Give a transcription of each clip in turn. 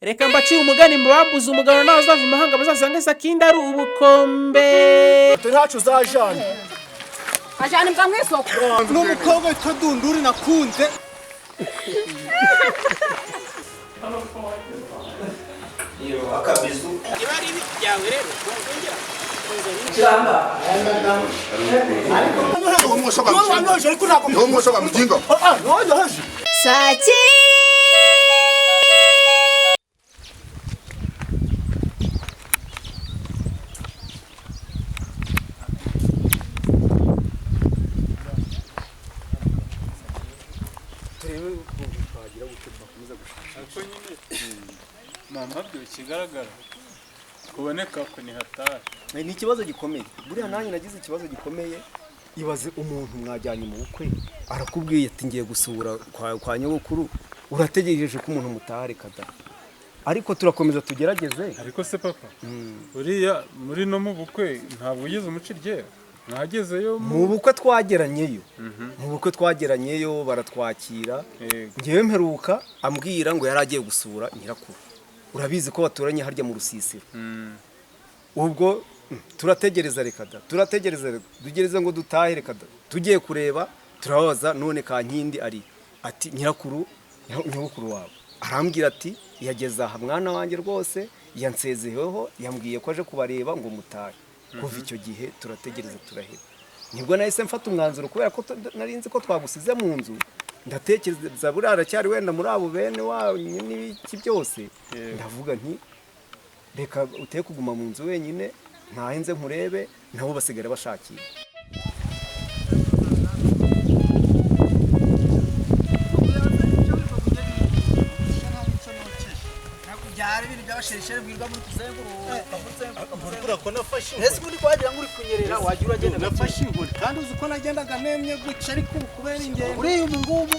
reka mbacire umugani mbabambuze umugano nawe uzava imahanga bazasange Sakindi ari ubukombe. Ntacu uzajana ajana imbwa mu isoko n'umukobwa witwa Dunduri nakunze. Iyo akabizu Niba ari ibiti byawe rero ntongera cyamba mama byo kigaragara kuboneka ko ni hatari. Ni ikibazo gikomeye. Buriya nanjye nagize ikibazo gikomeye. Ibaze umuntu mwajyanye mu bukwe arakubwiye ati ngiye gusura kwa nyogokuru, urategereje ko umuntu mutahare kada. Ariko turakomeza tugerageze. Ariko se papa uriya muri no mu bukwe ntabwo ugeze umuci ryera mwagezeyo mu bukwe twageranyeyo. Mu bukwe twageranyeyo baratwakira. Ngewe mperuka ambwira ngo yaragiye gusura nyirakuru. Urabizi ko baturanye harya mu rusisiro. Ubwo turategereza reka da. Turategereza dugereze ngo dutahe reka da. Tugiye kureba turabaza none Kankindi ari ati nyirakuru nyogokuru wawe. Arambwira ati yageza aha mwana wanjye rwose yansezeho yambwiye ko aje kubareba ngo mutahe. Kuva icyo gihe turategereza turaheba. Nibwo nahise mfata umwanzuro kubera ko narinzi ko twagusize mu nzu. Ndatekereza burara cyari wenda muri abo bene wanyu n'ibiki byose. Ndavuga nti reka uteye kuguma mu nzu wenyine ntahenze nkurebe nabo basigara bashakira. Byari ibintu by'abashereshere bwirwa muri kuzenguruka ko nafashe ese uri kwagira ngo uri kunyerera wagira uragenda nafashe inkoni kandi uzi ko nagendaga nemye guca ariko kubera ingendo uri umugumu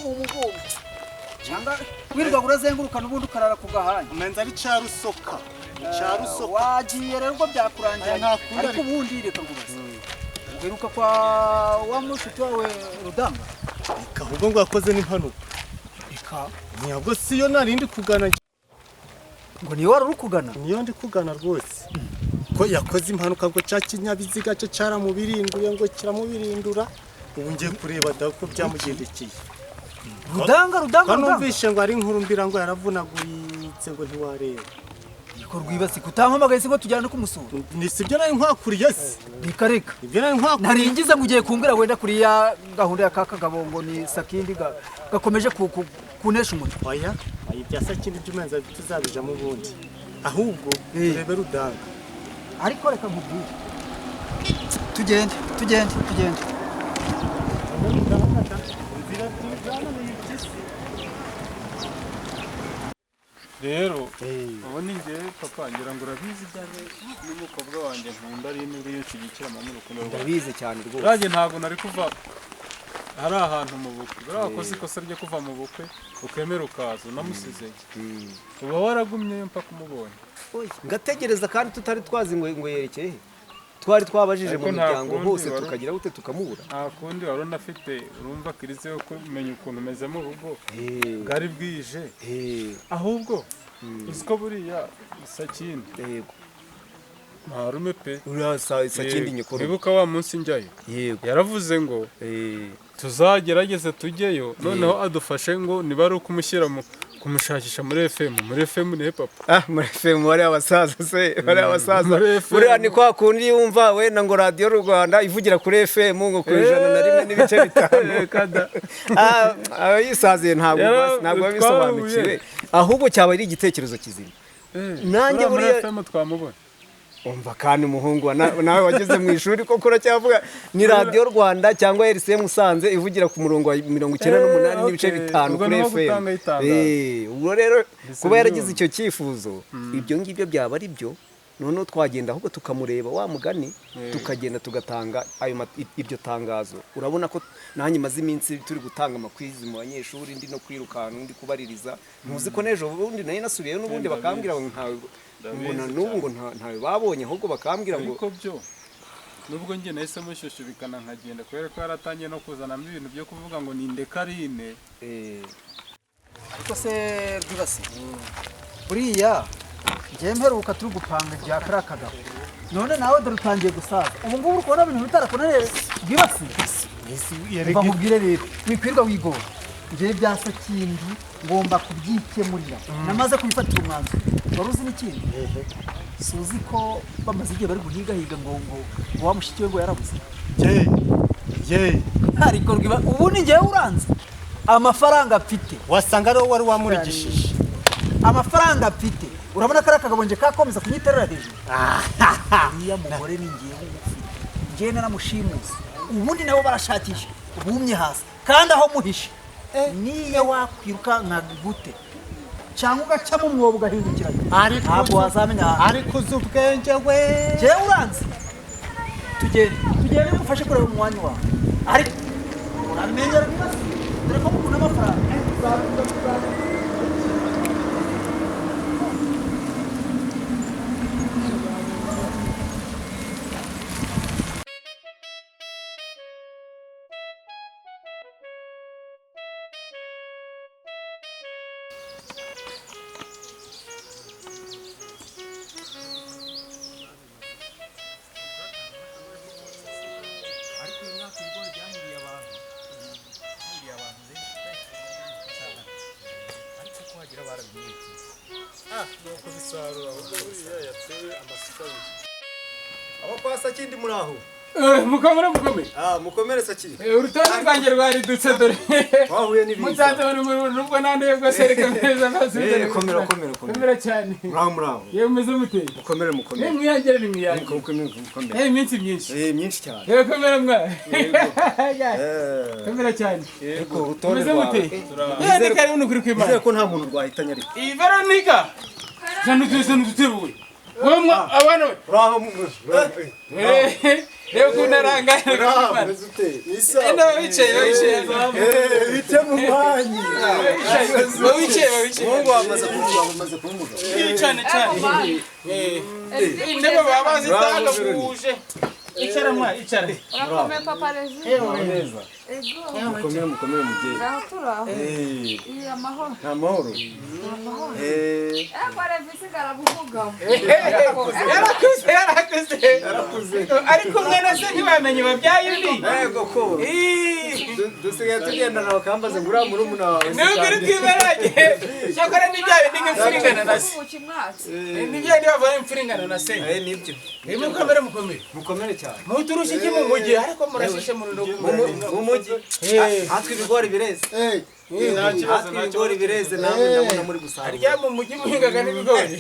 cyangwa wirwa urazenguruka n'ubundi ukarara ku gahanya umenza ari cyarusoka wagiye rero ubwo byakurangiye ariko ubundi reka ngubaze uheruka kwa wa mushuti wawe Rudanga ahubwo ngo yakoze n'impanuka ntabwo siyo narindi kugana ngo niyo wari urukugana niyo ndi kugana rwose ko yakoze impanuka ngo cya kinyabiziga cye cyaramubirindura ngo kiramubirindura ubu ngiye kureba dako byamugendekeye Rudanga numvishe ngo ari inkuru mbira ngo yaravunaguritse ngo ntiwareba ko rwibasi kutampamagaye se ngo tujyana kumusura ni sibyo nari nkwakuriye se bikareka ibyo nari nkwakuriye naringize ngo ugiye kumbwira wenda kuri ya gahunda ya Kakagabo ngo ni Sakindi gakomeje kunesha umutwe oya ibya Sakindi byumenza tuzabijamo ubundi ahubwo turebe Rudanga ariko reka nkubwire tugende rero ubu ni ngewe papa ngira ngo urabizi cyane n'umukobwa wanjye nkunda ari n'uriyo kigikira mu rukundo rwawe ndabizi cyane rwose nanjye ntabwo nari kuva hari ahantu mu bukwe barakoze ikosa ryo kuva mu bukwe ukemera ukaza unamusizeye uba waragumyeyo mpaka umubonye ngategereza kandi tutari twazi ngo yerekeye twari twabajije mu miryango hose tukagira gute tukamubura nta kundi wari unafite urumva kirize yo kumenya ukuntu umeze mu rugo bwari bwije ahubwo uzi ko buriya Sakindi marume pe Sakindi nyikuru wibuka wa munsi njyayo yaravuze ngo tuzagerageze tujyeyo noneho adufashe ngo niba ari ukumushyira kumushakisha muri FM ni papa muri FM wari abasaza se wari abasaza buriya ni kwa kundi yumva wenda ngo Radio Rwanda ivugira kuri FM ngo kuri 101 n'ibice 5 kada yisaziye ntabwo bisobanukiwe ahubwo cyaba ari igitekerezo kizima nanjye muri FM twamubona umva kandi umuhungu nawe wageze mu ishuri koko uracyavuga ni Radio Rwanda cyangwa RCM Musanze ivugira ku murongo wa 98 n'ibice 5 kuri FM ubwo rero kuba yaragize icyo cyifuzo ibyo ngibyo byaba ari byo none twagenda ahubwo tukamureba wa mugani tukagenda tugatanga iryo tangazo urabona ko nanjye maze iminsi turi gutanga amakwizi mu banyeshuri ndi no kwirukana ndi kubaririza ntuzi ko nejo ubundi nayo nasubiyeyo n'ubundi bakambwira ngo ntawe mbona n'ubu ngo ntawe babonye ahubwo bakambwira ngo ariko byo nubwo njye nahise mushyushyubikana nkagenda kubera ko yaratangiye no kuzanamo ibintu byo kuvuga ngo ni ndekarine ariko se rwibasi buriya njye mperuka turi gupanga ibya kariya kagabo none nawe dore utangiye gusaza ubu ngubu uri kubona ibintu bitarakunanira bwibasiye mva nkubwire rero wikwirwa wigora njyewe bya Sakindi ngomba kubyikemurira namaze kubifatira umwanzuro wari uzi n'ikindi suzi ko bamaze igihe bari guhigahiga ngo wa mushiki we ngo yarabuze ariko ubu ni njyewe uranze amafaranga mfite wasanga ariwo wari wamurigishije amafaranga mfite urabona ko ari akagabonje kakomeza kunyiterera hejuru uriya mugore ni njyewe njyewe naramushimuze ubundi nabo barashakisha bumye hasi kandi aho muhishe niyo wakwiruka nka gute cyangwa ugacamo umwobo ugahindukiranya ntabwo wazamenya ariko uzi ubwenge we njyewe uranze tugende ngufashe kureba umwanya wawe ariko uramenye rwose dore ko mukunda amafaranga abo kwa Sakindi muri aho mukomere mukomere Sakindi urutonde rwanjye rwaridutse dore wahuye n'ibintu musanze muri nubwo nandeye bwo sereka neza nasubize komera cyane muraho yewe umeze mute mukomere mwiyangere ni mwiyange iminsi myinshi myinshi cyane yewe komera mwa komera cyane ariko urutonde umeze mute yandika ari uno kuri kwimana nizere ko nta muntu rwahitanye ariko iyi Veronica zanuduteruwe wamwa abana uraho rero kunarangana enda wicaye bite mu banyi wicaye wowe wamaze kumuga cyane intebe baba bazitanga buje icara mwa icara urakomeye papa Rezi neza mukomere mubyeyi turaho iyi amahoro amahoro Rezi garabuvugamo yarakuze ariko mwene se ntiwamenye babyaye undi yego ko dusigaye tugendana bakambaza ngo uriya murumuna wawe nubwo uri kwiberage cyakora n'ibyaye ndi nk'imfuringana na se n'ibyaye ndi bavaye imfuringana na se nibyo mukomere cyane muturusha iki mu mujyi ariko murashishe mu rugo mu mujyi hatwe ibigori bireze ibigori bireze namwe ndabona muri gusarura harya mu mujyi muhingaga n'ibigori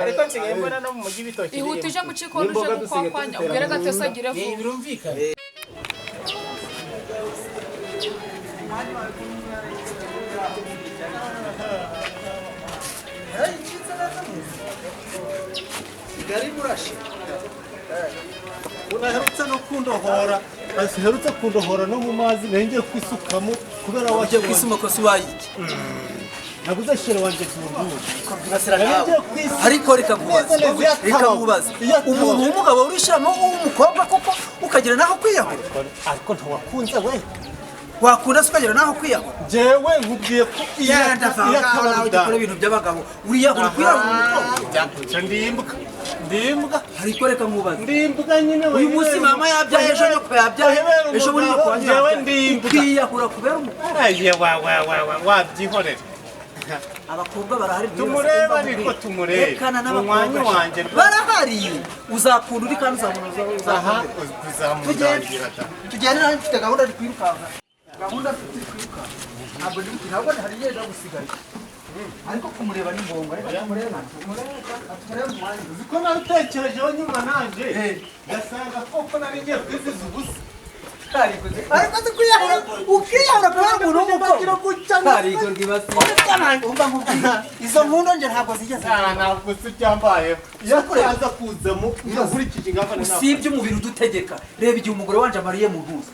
ariko nsigaye mbona no mu mujyi bitoki ihutije mu cikoro uje gukokwanya ubwere gatese agire vuba birumvikana gari murashi unaherutse no kundohora asiherutse kundohora no mu mazi nengeye kwisukamo kubera waje kwisuma ko subayiki naguze shere wanje kumururu ariko reka kubaza umuntu w'umugabo urishamo umukobwa koko ukagira naho kwiyahura ariko ntawakunze we wakunda se ukagira naho kwiyahura jewe nkubwiye ko iya ibintu by'abagabo uriyahura kwiyahura ndimbwa ariko reka nkubaza ndimbwa nyine uyu munsi mama yabyaye ejo nyoko yabyaye ejo muri nyoko wanjye kwiyahura kubera umukobwa wabyihorera abakobwa barahari tumureba ariko tumureba umwanya wanjye barahari uzakunda uri kandi uzamurangira tugende nawe mfite gahunda ari kwirukanka gahunda mfite kwirukanka ntabwo hari yenda gusigaye ariko kumureba ni ngombwa ariko kumureba umwanya uziko nabitekerejeho nyuma nanjye gasanga koko nari ngiye kwiziza ubusa ariko se kwiyahura ukiyahura kubera umuntu w'umukobwa ariko rwibasiye umva nkubwira izo nkundo nje ntabwo zigeze ntabwo si byambayeho iyo uraza kuzamo nkurikije ingamba usibye umubiri udutegeka reba igihe umugore wanje amariye mu ntuza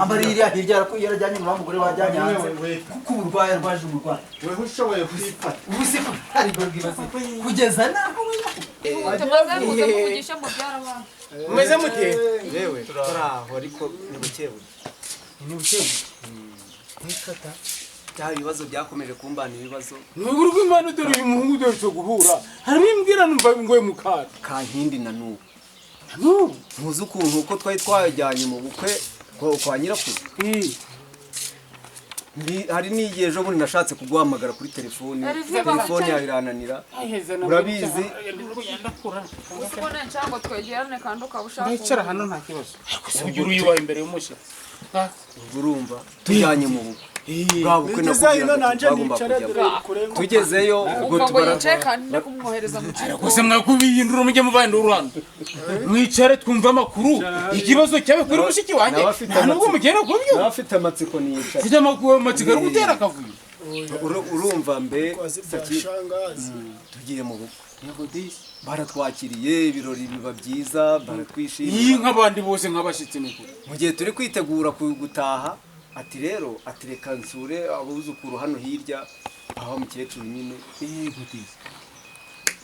amariye iriya hirya yarajyanye mu mugore wajyanye hanze kuko uburwayi arwaje umurwayi wewe ushoboye kwifata ubuzima ariko rwibasiye kugeza naho tumaze kuvugisha mu byarabana umeze mute yewe turaho ariko ni bukebuke ni bukebuke nkikata bya bibazo byakomeje kumbana ibibazo n'ubwo rw'Imana dore uyu muhungu dore cyo guhura harimbwira numva ngoye mukara kankindi na n'ubu ntuzi ukuntu uko twari twajyanye mu bukwe kwa nyirakuru hari n'igihe ejo bundi nashatse kuguhamagara kuri telefone yawe irananira urabizi usibone ncango twegerane kandi ukabushaka ndicara hano nta kibazo ugira uyiwa imbere y'umushyitsi urumva tujyanye mu bukwe bwa bukwe tugezeyo ubwo tubara kandi kumwohereza mu kigo gusa mwakubihindura mujye muvanda urwanda mwicare twumva amakuru ikibazo cyawe kuri mushiki wanjye nubwo mugera kubyo nafite amatsiko niyicara mfite amatsiko ari gutera akavuyo urumva mbe tugiye mu bukwe baratwakiriye ibirori biba byiza baratwishimiye iyi nk'abandi bose nk'abashyitsi n'ukuri mu gihe turi kwitegura gutaha ati rero reka nsure abuzukuru hano hirya aho umukecuru nyine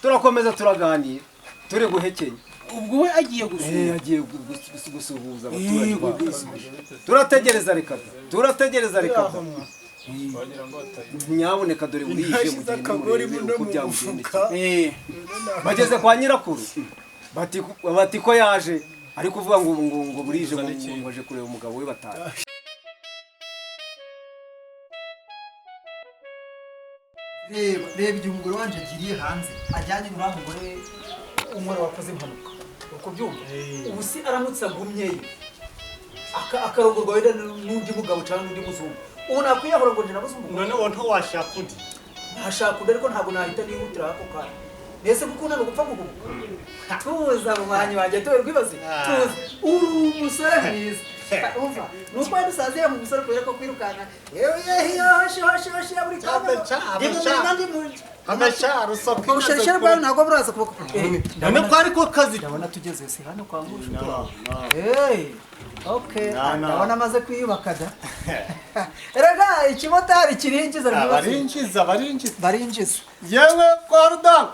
turakomeza turaganira turi guhekenya ubwo we agiye gusuhuza abaturage turategereza reka nyaboneka dore burije mu gihe nimurebe uko byamugendekeye bageze kwa nyirakuru bati ko yaje ari kuvuga ngo burije ngo aje kureba umugabo we bataha reba igihe umugore wanjye agiriye hanze ajyanye n'uriya mugore umwe wakoze impanuka uko byumva ubu si aramutse agumyeyo akarongorwa wenda n'undi mugabo cyangwa n'undi muzungu ubu nakwiyahura ngo njye nabuze umugore noneho ntawashaka undi ntashaka undi ariko ntabwo nahita nihutira ako kanya mbese gukunda ni ugupfa kugubuka tuza mu mwanya wanjye tuwe rwibaze tuza uri umusore mwiza umva nuko wari usaziye mu musore kubera ko kwirukana hoshi ya buri kanya amasharo soko ubushishira bwawe ntabwo buraza kuboko none ko ariko kazi ndabona tugeze si hano kwa mushu okay ndabona amaze kwiyubaka da erega ikimotari kirinjiza barinjiza yewe kwa rudan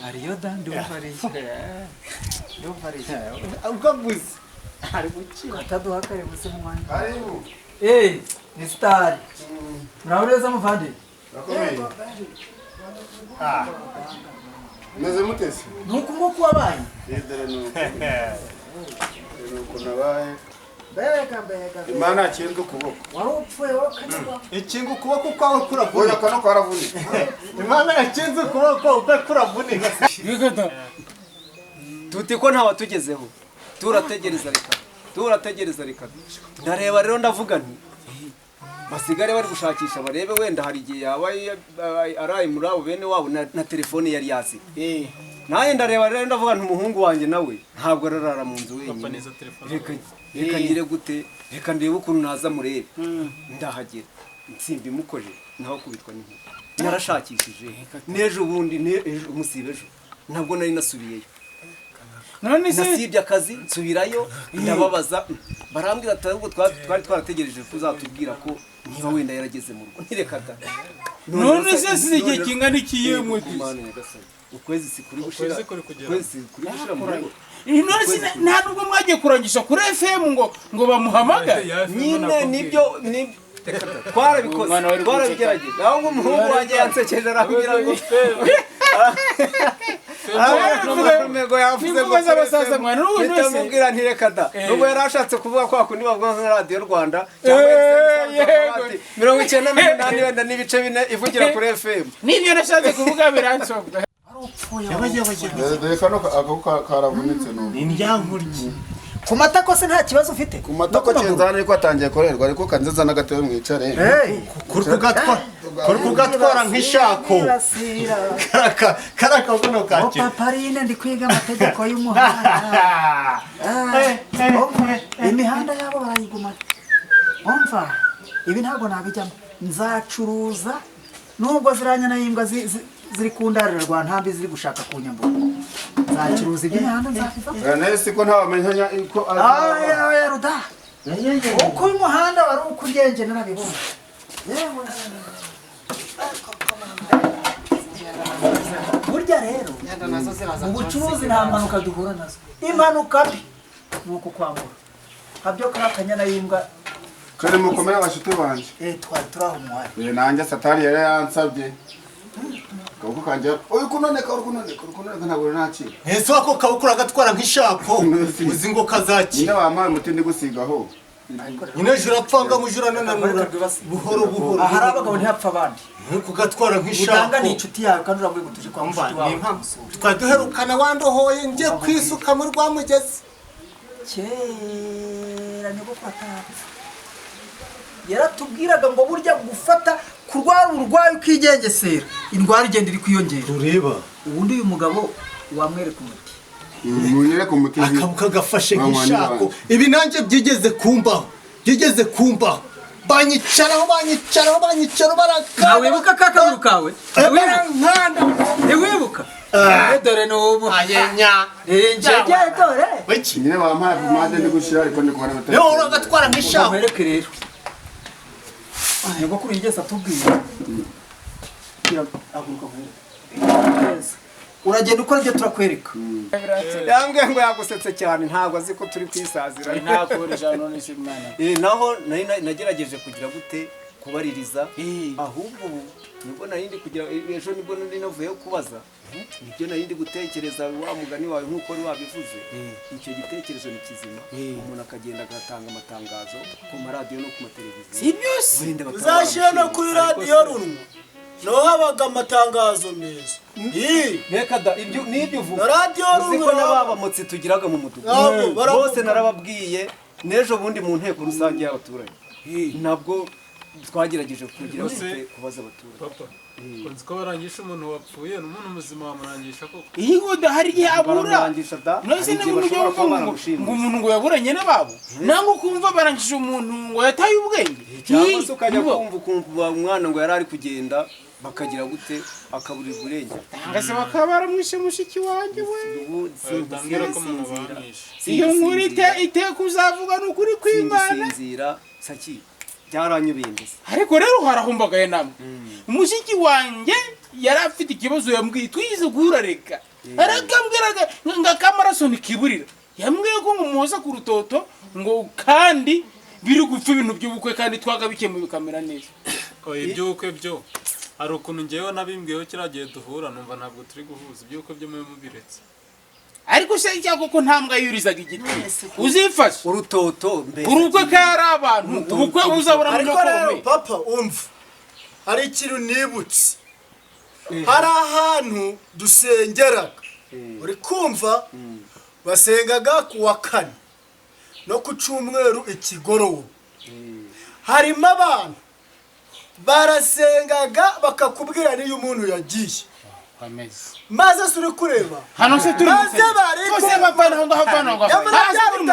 ariyo da ndumva ari ukabuze ari gukira ataduha kare gusa mu mwanya karibu ni star muraboneza muvande meze mutesi nuko nguko wabaye yedere nuko nabaye Imana akinga ukuboko warupfuye wakanywa ikinga ukuboko kwawe kuravuna kano kwaravuni Imana yakinze ukuboko ukakuravunika tuti ko ntawa tugezeho turategereza reka ndareba rero ndavuga nti basigare bari gushakisha barebe wenda hari igihe yaba araye muri abo bene wabo na telefone yari yazi naye ndareba rero ndavuga nti umuhungu wanjye nawe ntabwo ararara mu nzu wenyine reka ngire gute reka ndebe ukuntu naza murebe ndahagera nsimbi mukoje naho kubitwa n'inkuba narashakishije n'ejo bundi umusibe ejo ntabwo nari nasubiyeyo none se nasibye akazi nsubirayo ndababaza barambwira ati ahubwo twari twarategereje kuzatubwira ko niba wenda yarageze mu rugo ntirekata none se igihe kingana iki yemwe ukwezi si kuri gushira mu rugo none se nta nubwo mwagiye kurangisha kuri FM ngo bamuhamagare nyine nibyo twarabigerageje ahubwo umuhungu wanjye yansekeje arakugira ngo yavuze ngo abasaza mwana n'ubu bitamubwira ntirekada nubwo yari ashatse kuvuga ko hakundi bavuga nka radiyo Rwanda 98 wenda n'ibice 4 ivugira kuri FM nibyo nashatse kuvuga biranshobwa dore kano ako karavunitse n'ubu indyankuryi ku matako se nta kibazo ufite ku matako cyenzana ariko atangiye korerwa ariko kanziza n'agatoye mwicare kuri kugatwara nk'ishako karaka buno kake paparine ndi kwiga amategeko y'umuhanda imihanda yabo barayigumana umva ibi ntabwo nabijyamo nzacuruza nubwo ziranya n'imbwa ziri kundarira rwa ntambi ziri gushaka kunyambura nzacuruza iby'imihanda nzafiva nese ko ntawamenya uko aya ruda uko umuhanda wari uko ugenge narabibona burya rero ubucuruzi nta mpanuka duhura nazo impanuka mbi ni uku kwambura habyo kari akanyana y'imbwa kare mukomere abashuti banje twari turaho mwari nanjye satani yari yansabye kaboko kanje kunoneka ntabwo nakira ese wako kabukura agatwara nk'ishako uzi ngo kazakira nyine wampaye umuti ndi gusigaho nyine jura pfanga mujura nananura buhoro buhoro ahari abagabo ntihapfa abandi kugatwara nk'ishako udanga ni inshuti yawe kandi urambwiye ngo tuje kwa mushuti wawe twaduherukana wandohoye njye kwisuka muri rwa mugezi kera niko kwatapfa yaratubwiraga ngo burya gufata kurwara urwaye ukigengesera indwara igenda iri kwiyongera ureba ubundi uyu mugabo wamwereka umuti munyereka umuti akabuka gafashe nk'ishako ibi nanjye byigeze kumbaho banyicaraho baraka ntawibuka ka kaburu kawe ntiwibuka dore n'ubu ayenya njye dore nyine wampaye pomade ndi gushyira ariko ndi kubona amatara rero uragatwara nk'ishako mwereke rero nyogokuru yigeze atubwira aguruka mwereke uragenda ukora ibyo turakwereka yambwiye ngo yagusetse cyane ntabwo azi ko turi kwisazira ntakoresha none se mwana naho nagerageje kugira gute kubaririza ahubwo ubu nibwo narindi kugira ejo nibwo nari navuyeho kubaza nibyo narindi gutekereza wa mugani wawe nk'uko wari wabivuze icyo gitekerezo ni kizima umuntu akagenda agatanga amatangazo ku maradiyo no ku mateleviziyo si byose uzashyira no kuri radiyo runwa no habaga amatangazo meza reka da ibyo nibyo uvuga radiyo uzi ko n'ababamotsi tugiraga mu mudugudu bose narababwiye n'ejo bundi mu nteko rusange y'abaturage nabwo twagerageje kugira kubaza abaturage Kunzi ko barangisha umuntu wapfuye n'umuntu muzima wamurangisha koko iyi ngo hari igihe abura nose ngo umuntu ngo yaburanye n'ababo nango kumva barangije umuntu ngo yataye ubwenge cyangwa se ukajya kumva umwana ngo yari ari kugenda bakagira gute akaburirwa irengero ngase bakaba baramwishe mushiki wanjye we utambwira ko umuntu bamwishe iyo nkuru iteka uzavuga n'ukuri kw'Imana sinzira saki byaranyubindise ariko rero harahumbagaye namwe umushiki wanjye yari afite ikibazo yambwiye twize guhura reka arakambwiraga ngakamaraso ntikiburira yambwiye ko ngumuhoza ku rutoto ngo kandi biri gupfa ibintu by'ubukwe kandi twagabikemuye bikamera neza iby'ubukwe byo hari ukuntu ngewe nabimbwiyeho kiragiye duhura numva ntabwo turi guhuza iby'ubukwe byo muri mubiretse ariko se cyako ko ntambwa yurizaga igiti uzifashe urutoto mbese urubwe kari abantu ubukwe buzabura mu ariko rero papa umva hari ikintu nibutse hari ahantu dusengeraga uri kumva basengaga ku wa kane no ku cyumweru ikigoroba harimo abantu barasengaga bakakubwira niyo umuntu yagiye maze suri kureba hano se turi maze bari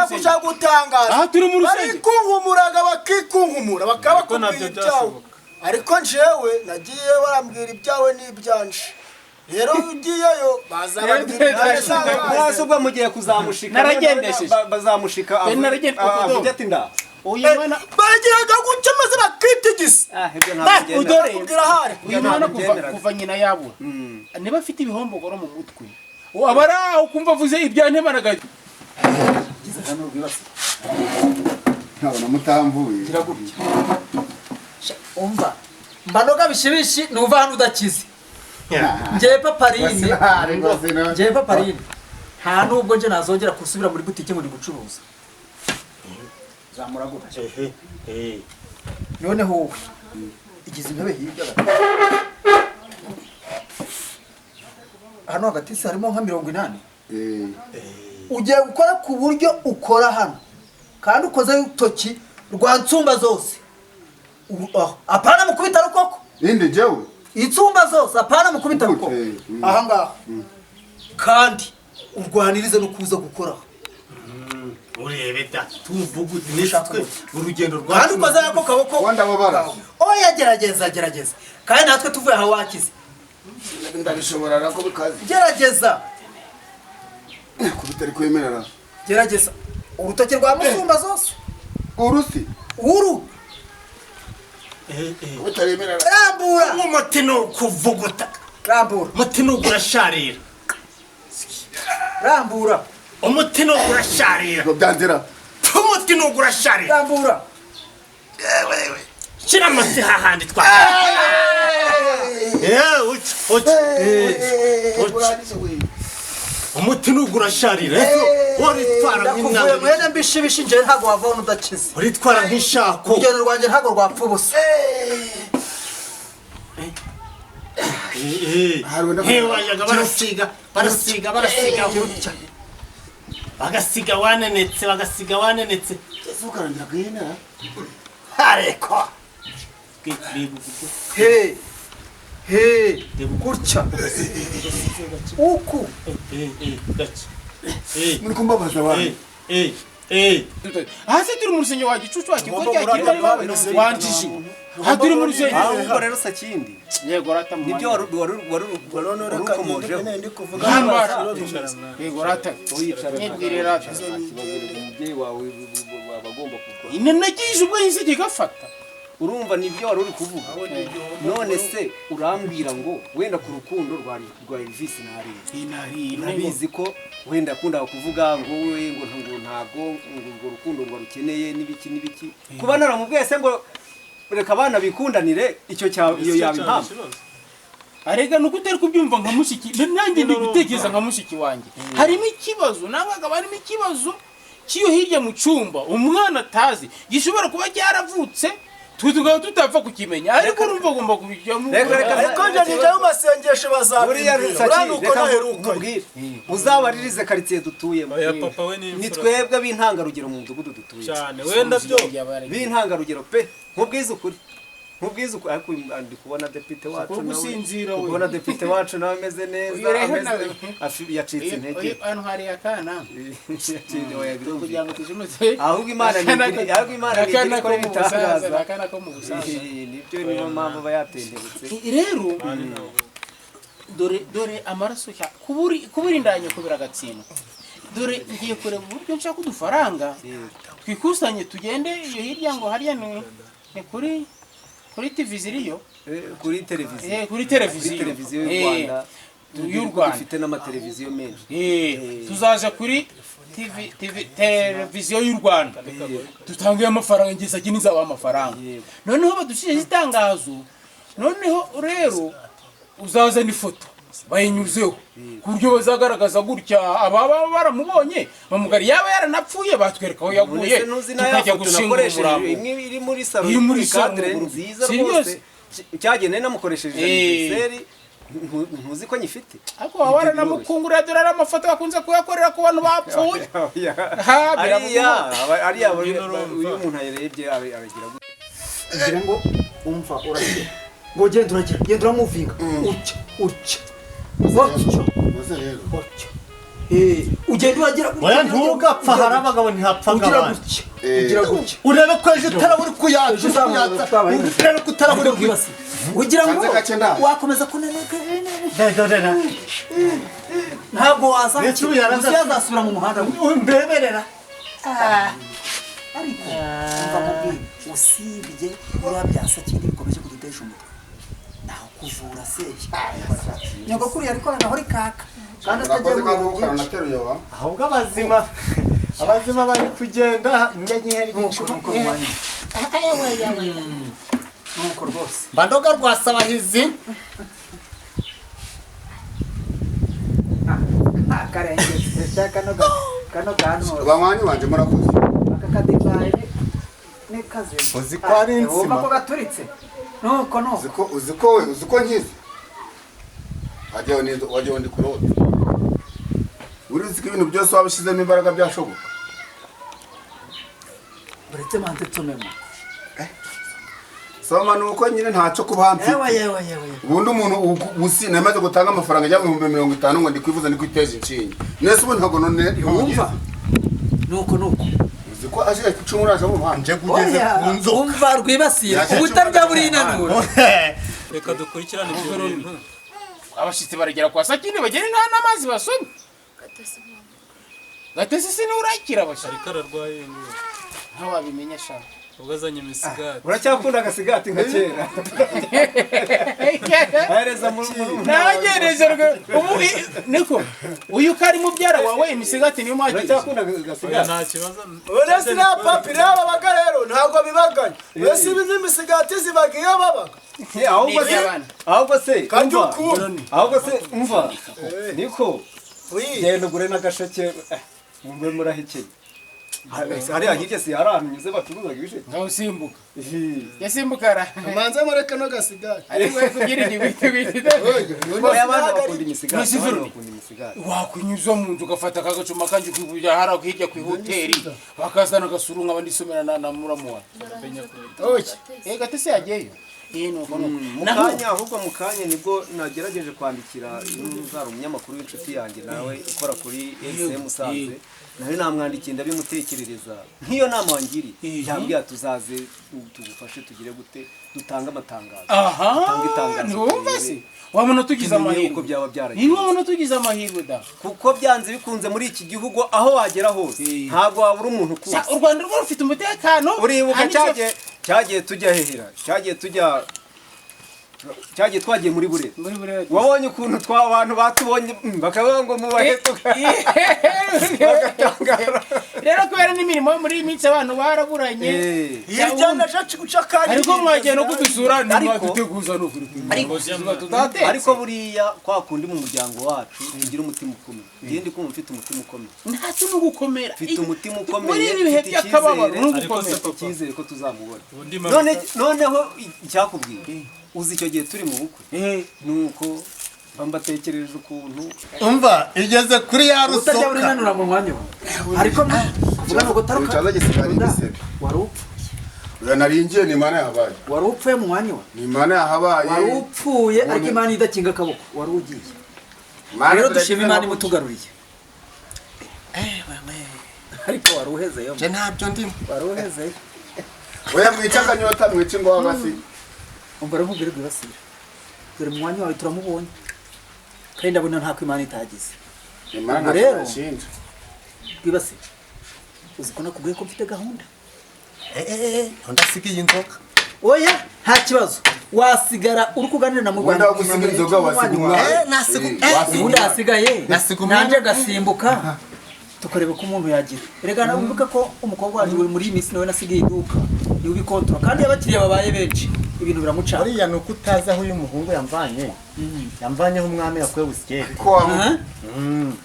gushaka gutangaza aha turi mu rusenge bari kunkumuraga bakikunkumura bakabakubwira ibyawe ariko njewe nagiye barambwira ibyawe n'ibyanje rero ugiyeyo bazababwira ubwo mugiye kuzamushika naragendesheje bazamushika avuga ati nda bagiraga guca maze bakitigisa udore uyu mwana kuva nyina yabura niba afite ibihombogoro mu mutwe abari aho kumva avuze ibyantemanaga ntabona mutamvuye umva mbanoga bishibishi nuva hano udakize njyewe paparine nta nubwo nje nazongera kusubira muri butike ngo ndi gucuruza zamura gutya noneho wowe igize intebe hirya hano hagati se harimo nka 80 ugiye gukora ku buryo ukora hano kandi ukoze utoki rwa nsumba zose apana mukubita rukoko inde jewe insumba zose apana mukubita rukoko aha ngaha kandi urwanirize no kuza gukora urebe da tuvuguti nishakwe urugendo rwa kandi ukoze yako kaboko wanda babara oya gerageza kandi natwe tuvuye aho wakize ndabishobora nako bikaze gerageza kubitari kwemerera gerageza urutoki rwa musumba zose urusi uru utaremerera rambura nk'umutino kuvuguta rambura mutino urasharira rambura umutino urasharira ngo byanzira umutino urasharira rambura Shira amasi hahandi twa. Umuti nugura sharira. Waritwara kuvuye mwene mbishibishi nje ntago wavona udakize. Waritwara nk'ishako. Urugendo rwanjye ntago rwapfa ubusa. Wayaga barasiga bagasiga wanenetse ese ukarandira gahina areko gutya uku muri kumbabaza abantu hasi turi mu rusengero wa gicucu wa kigo cya kirimo wanjije aha turi mu rusengero ahubwo rero sakindi yego rata mu nibyo wari ukomojeho ndi kuvuga yego rata uyicara nibwire rata umubyeyi wawe bagomba kugwa ine nagije ubwo yise gafata urumva nibyo wari uri kuvuga none se urambwira ngo wenda ku rukundo rwa Elvis nari urabizi ko wenda akunda kuvuga ngo we ngo ntago ngo rukundo ngo rukeneye nibiki kuba naramubwiye se ngo reka abana bikundanire icyo iyo yaba impamvu arega nuko utari kubyumva nka mushiki nanjye ndi gutekereza nka mushiki wanjye harimo ikibazo nangaga barimo ikibazo kiyo hirya mu cyumba umwana atazi gishobora kuba cyaravutse tukaba tutapfa kukimenya ariko urumva agomba kubijyamo ariko nje nijya mu masengesho bazabwira uranuko naheruka uzabaririze quartier dutuyemo ya papa we ni ni twebwe b'intangarugero mu mudugudu dutuye cyane wenda byo b'intangarugero pe nkubwiza ukuri ariko ndi kubona depite wacu gusinzira we kubona depite wacu nawe ameze neza yacitse intege hano hari akana kugira ngo tujumutse ahubwo imana ni ko bitangaza akana ko mu busaza nibyo niyo mpamvu bayatendebutse rero dore amaraso kubura indanye kubira agatsino dore ngiye kureba uburyo nshaka udufaranga twikusanye tugende iyo hirya ngo hariya ni kuri TV ziriyo kuri televiziyo kuri televiziyo y'u Rwanda ifite n'amateleviziyo menshi tuzaje kuri televiziyo y'u Rwanda dutangiye amafaranga ngisa kiniza amafaranga noneho badushije itangazo noneho rero uzazana ifoto bayinyuzeho ku buryo bazagaragaza gutya ababa baramubonye bamugari yaba yaranapfuye batwereka aho yaguye tukajya gushingura umurambo iri muri salo iri muri cadre nziza rwose cyageneye namukoresheje anniversaire ntuzi ko nyifite ariko wabara namukungura dore ari amafoto bakunze kuyakorera ku bantu bapfuye ariya uyu muntu ayirebye aragira ngira ngo umva uragira ngo genda uramuvinga uca ugenda uragira oya ntugapfa hari abagabo ntihapfaga abandi ugira gutya urebe ko ejo utaraburi kuyaca urebe ko utaraburi kwibasi ugira ngo wakomeza kuneneka ntabwo wazasubira mu muhanda mbeberera ariko umva mubwire usibye uriya byasa kindi bikomeje kudutesha umutwe naho kuvura se nyogokuru yarikora naho rikaka kandi atajya ahubwo abazima bari kugenda nyenyeri nuko rwose bandoga rwasabahizi akarengeze kano gano bamwanyi banje murakoze akakadivaye nikaze uzi ko ari insima ko gaturitse nuko uzi ko nkize wajyaho ndi kurota urizi ko ibintu byose wabishyizemo imbaraga byashoboka uretse mante tumemo soma nuko nyine ntacyo kuba mfite ubundi umuntu usina yamaze gutanga amafaranga ajya mu 50 ngo ndi kwivuza ndi kwiteza inshinge nese ubu ntago none yumva nuko uzi ko aje kucumuraje mu banje kugeze ku nzoka umva rwibasiye ubutarya buri inanura reka dukurikirane ibyo bintu abashitsi baragera kwa sakine bagere nta namazi basomye gatese se n'urakira abashari kararwaye nta wabimenya shaka ugazanye imisigati uracyakunda agasigati nka kera hereza mu nagereje ubu niko uyu kari mubyara wawe imisigati niyo mwagize uracyakunda agasigati nta kibazo uretse na papi rero babaga rero ntabwo bibaganye mbese ibi n'imisigati zibaga iyo babaga ahubwo se kandi ukuntu ahubwo se umva niko genda ugure n'agasheke mube murahekeye hariya hirya si hari ahantu nyuze bacuruzaga ibisheke ngaho usimbuka yasimbukara manze mureke no gasigari ariko kugira ibiti abantu bakunda imisigati wakunyuza mu nzu ugafata akagacuma kanjye kujya hara hirya ku hoteli bakazana agasurunga abandi somera na muramu wawe gate se yagiyeyo ahubwo mu kanya nibwo nagerageje kwandikira n'uzara umunyamakuru w'inshuti yanjye nawe ukora kuri SM Musanze nawe namwandikiye ndabimutekerereza nk'iyo nama wangiriye yambwiye tuzaze tugufashe tugire gute dutanga amatangazo ntiwumva se wabona tugize amahirwe uko byaba byaragiye wabona tugize amahirwe da kuko byanze bikunze muri iki gihugu aho wagera hose ntabwo wabura umuntu ukuzi u Rwanda rwo rufite umutekano uribuka cyagiye tujya hehera cyagiye twagiye muri Burera wabonye ukuntu abantu batubonye bakavuga ngo mubahetuka bagatangara rero kubera n'imirimo muri iyi minsi abantu baraburanye ariko mwagiye no kudusura ntimwaduteguza ariko buriya kwa kundi mu muryango wacu tugira umutima ukomeye ngende kumva mfite umutima ukomeye ntacyo no gukomera mfite umutima ukomeye muri ibi bihe by'akababaro no gukomera icyizere ko tuzamubona noneho icyakubwiye uzi icyo gihe turi mu bukwe nuko bambatekereje ukuntu umva igeze kuri ya rusoka utajya urinanura mu mwanya ariko kuvuga ngo taruka wari uya naringiye ni Imana yahabaye wari upfuye mu mwanya ni Imana yahabaye wari upfuye ariko Imana idakinga akaboko wari ugiye rero dushima Imana imutugaruriye ariko wari uhezeyo je ntabyo ndimo wari uhezeyo oya mwicakanyota mwice ngo wagasi umva rero nkubwire rwibasira dore mu mwanya wawe turamubonye kandi ndabona nta Imana itagize Imana rero irashinja rwibasira uzi ko nakubwiye ko mfite gahunda ndasigiye inzoga oya nta kibazo wasigara uri kuganira na mu Rwanda gusiga inzoga wasiga ubundi hasigaye nanjye gasimbuka tukareba ko umuntu yagira erega navuga ko umukobwa wanjye uri muri iyi minsi nawe nasigaye iduka niwe ubikontora kandi abakiriya babaye benshi ibintu biramuca buriya ni uko utazi aho uyu muhungu yamvanyeho umwami yakuye busikeri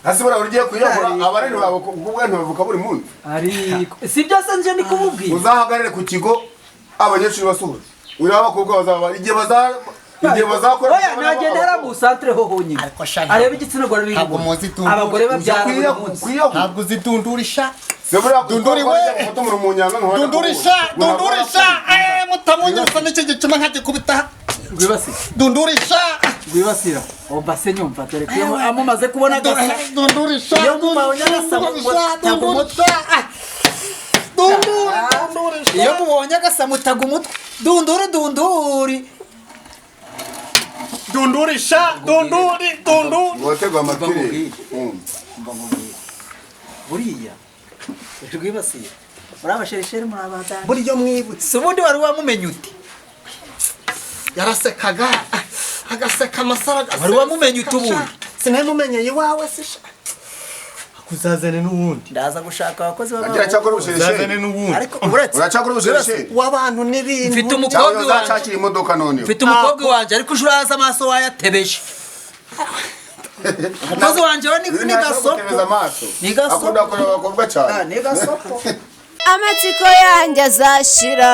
hasibura ugiye kuyobora abareni babo kubwo ntibavuka buri munsi ariko si byose nje ni kumubwira uzahagarare ku kigo abanyeshuri basuhuza uraba bakobwa bazaba igihe bazakora oya nagenda ara mu centre ho honyine areba igitsina gore biri abagore babyara ntabwo zidundurisha dundurisha mutamunyusa n'iki gicuma nkagikubita rwibasira obase nyumva dore ko amumaze kubona gasa dundurisha iyo mubonye agasaba mutaga umutwe iyo mubonye agasa mutaga umutwe dundurisha wategwa amatwi buriya rwibasira muri abasherisheri muri abadani buriyo mwibutse ubundi wari wamumenye ute yarasekaga agaseka amasara wari wamumenye ute ubundi sinamumenyeye iwawe sisha akuzazane n'ubundi ndaza gushaka abakozi agira cyakora ubushirisheri ariko uretse uracakora ubushirisheri w'abantu n'ibintu mfite umukobwa wanje imodoka none mfite umukobwa wanje ariko uraza amaso wayatebeje umukozi wanje we ni gasopo akunda kureba abakobwa cyane ni gasopo amatsiko yanjye azashira